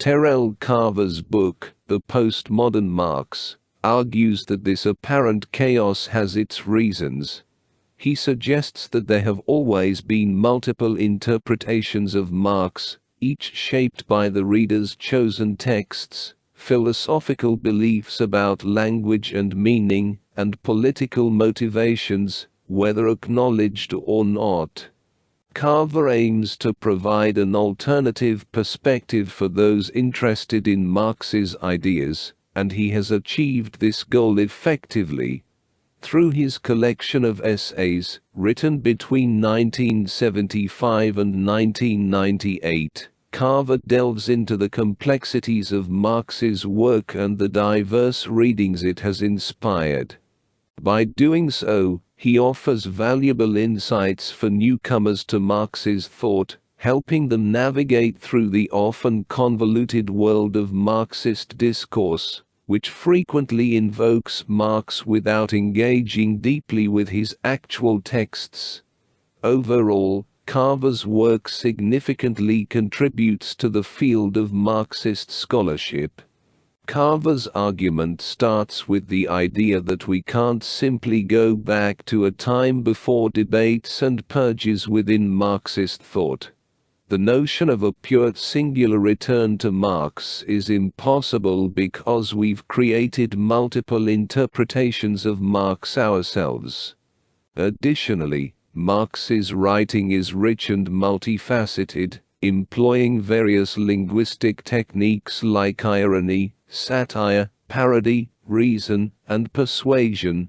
Terrell Carver's book, The Postmodern Marx, argues that this apparent chaos has its reasons. He suggests that there have always been multiple interpretations of Marx, each shaped by the reader's chosen texts, philosophical beliefs about language and meaning, and political motivations, whether acknowledged or not. Carver aims to provide an alternative perspective for those interested in Marx's ideas, and he has achieved this goal effectively. Through his collection of essays, written between 1975 and 1998, Carver delves into the complexities of Marx's work and the diverse readings it has inspired. By doing so, he offers valuable insights for newcomers to Marx's thought, helping them navigate through the often convoluted world of Marxist discourse, which frequently invokes Marx without engaging deeply with his actual texts. Overall, Carver's work significantly contributes to the field of Marxist scholarship. Carver's argument starts with the idea that we can't simply go back to a time before debates and purges within Marxist thought. The notion of a pure singular return to Marx is impossible because we've created multiple interpretations of Marx ourselves. Additionally, Marx's writing is rich and multifaceted, employing various linguistic techniques like irony, satire, parody, reason, and persuasion.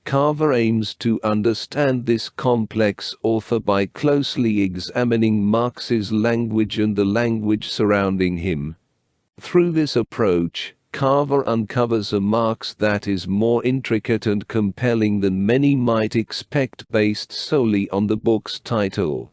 Carver aims to understand this complex author by closely examining Marx's language and the language surrounding him. Through this approach, Carver uncovers a Marx that is more intricate and compelling than many might expect based solely on the book's title.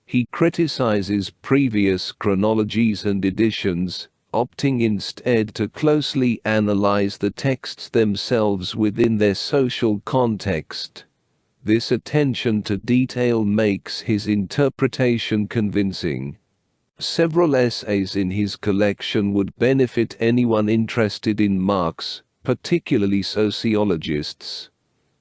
He criticizes previous chronologies and editions, opting instead to closely analyze the texts themselves within their social context. This attention to detail makes his interpretation convincing. Several essays in his collection would benefit anyone interested in Marx, particularly sociologists.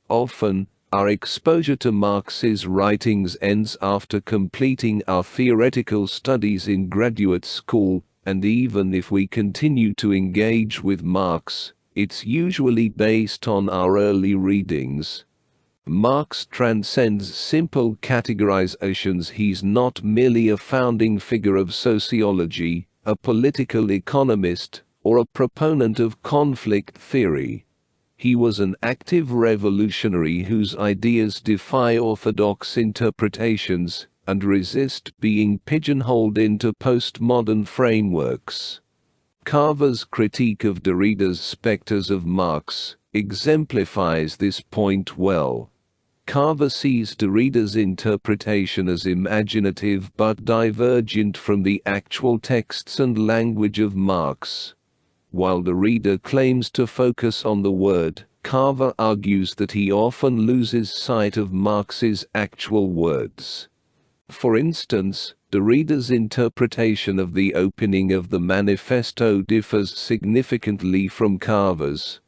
Often, our exposure to Marx's writings ends after completing our theoretical studies in graduate school, and even if we continue to engage with Marx, it's usually based on our early readings. Marx transcends simple categorizations. He's not merely a founding figure of sociology, a political economist, or a proponent of conflict theory. He was an active revolutionary whose ideas defy orthodox interpretations and resist being pigeonholed into postmodern frameworks. Carver's critique of Derrida's specters of Marx exemplifies this point well. Carver sees Derrida's interpretation as imaginative but divergent from the actual texts and language of Marx. While Derrida claims to focus on the word, Carver argues that he often loses sight of Marx's actual words. For instance, Derrida's interpretation of the opening of the manifesto differs significantly from Carver's.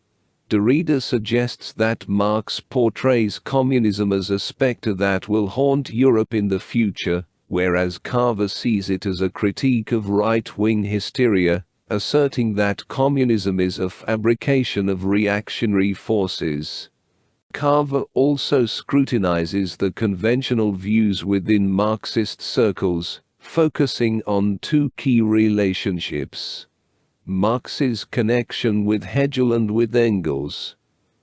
Derrida suggests that Marx portrays communism as a specter that will haunt Europe in the future, whereas Carver sees it as a critique of right-wing hysteria, asserting that communism is a fabrication of reactionary forces. Carver also scrutinizes the conventional views within Marxist circles, focusing on two key relationships: Marx's connection with Hegel and with Engels.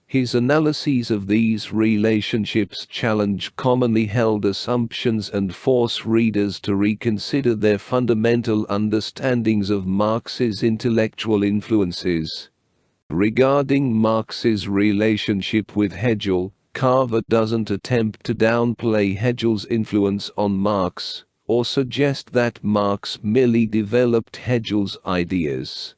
His analyses of these relationships challenge commonly held assumptions and force readers to reconsider their fundamental understandings of Marx's intellectual influences. Regarding Marx's relationship with Hegel, Carver doesn't attempt to downplay Hegel's influence on Marx, or suggest that Marx merely developed Hegel's ideas.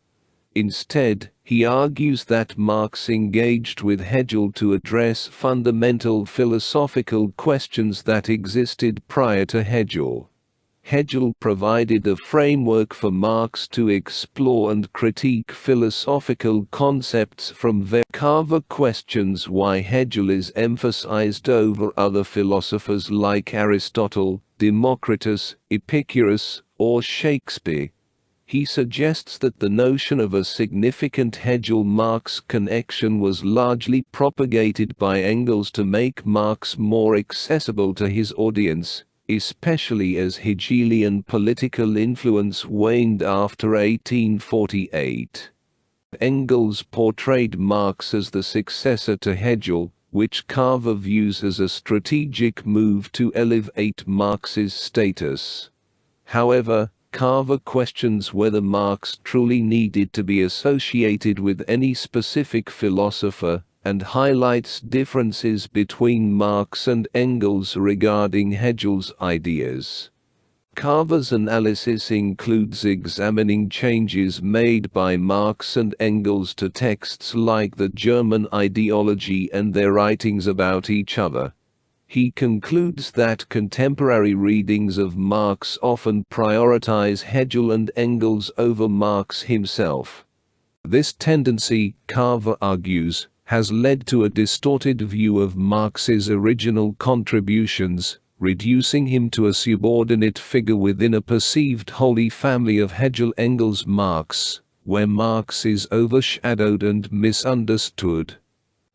Instead, he argues that Marx engaged with Hegel to address fundamental philosophical questions that existed prior to Hegel. Hegel provided a framework for Marx to explore and critique philosophical concepts from various. Carver questions why Hegel is emphasized over other philosophers like Aristotle, Democritus, Epicurus, or Shakespeare. He suggests that the notion of a significant Hegel-Marx connection was largely propagated by Engels to make Marx more accessible to his audience, especially as Hegelian political influence waned after 1848. Engels portrayed Marx as the successor to Hegel, which Carver views as a strategic move to elevate Marx's status. However, Carver questions whether Marx truly needed to be associated with any specific philosopher, and highlights differences between Marx and Engels regarding Hegel's ideas. Carver's analysis includes examining changes made by Marx and Engels to texts like the German ideology and their writings about each other. He concludes that contemporary readings of Marx often prioritize Hegel and Engels over Marx himself. This tendency, Carver argues, has led to a distorted view of Marx's original contributions, reducing him to a subordinate figure within a perceived holy family of Hegel-Engels-Marx, where Marx is overshadowed and misunderstood.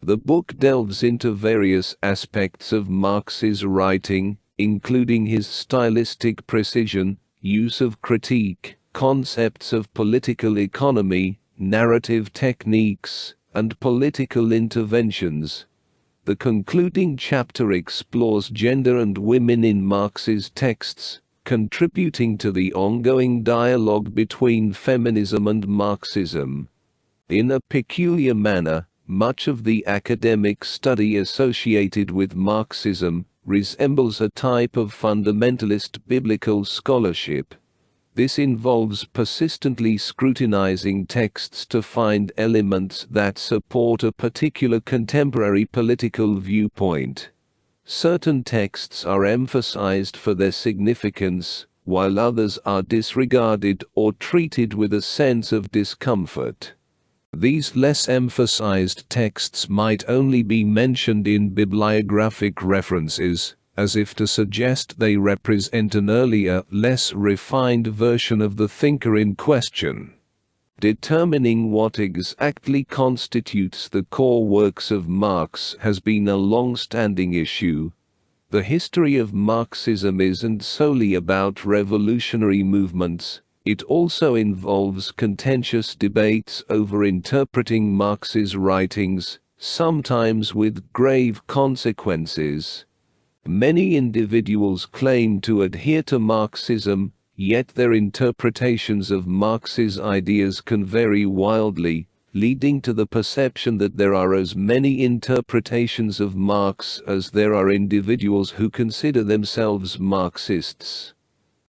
The book delves into various aspects of Marx's writing, including his stylistic precision, use of critique, concepts of political economy, narrative techniques, and political interventions. The concluding chapter explores gender and women in Marx's texts, contributing to the ongoing dialogue between feminism and Marxism. In a peculiar manner, much of the academic study associated with Marxism resembles a type of fundamentalist biblical scholarship. This involves persistently scrutinizing texts to find elements that support a particular contemporary political viewpoint. Certain texts are emphasized for their significance, while others are disregarded or treated with a sense of discomfort. These less emphasized texts might only be mentioned in bibliographic references, as if to suggest they represent an earlier, less refined version of the thinker in question. Determining what exactly constitutes the core works of Marx has been a long-standing issue. The history of Marxism isn't solely about revolutionary movements. It also involves contentious debates over interpreting Marx's writings, sometimes with grave consequences. Many individuals claim to adhere to Marxism, yet their interpretations of Marx's ideas can vary wildly, leading to the perception that there are as many interpretations of Marx as there are individuals who consider themselves Marxists.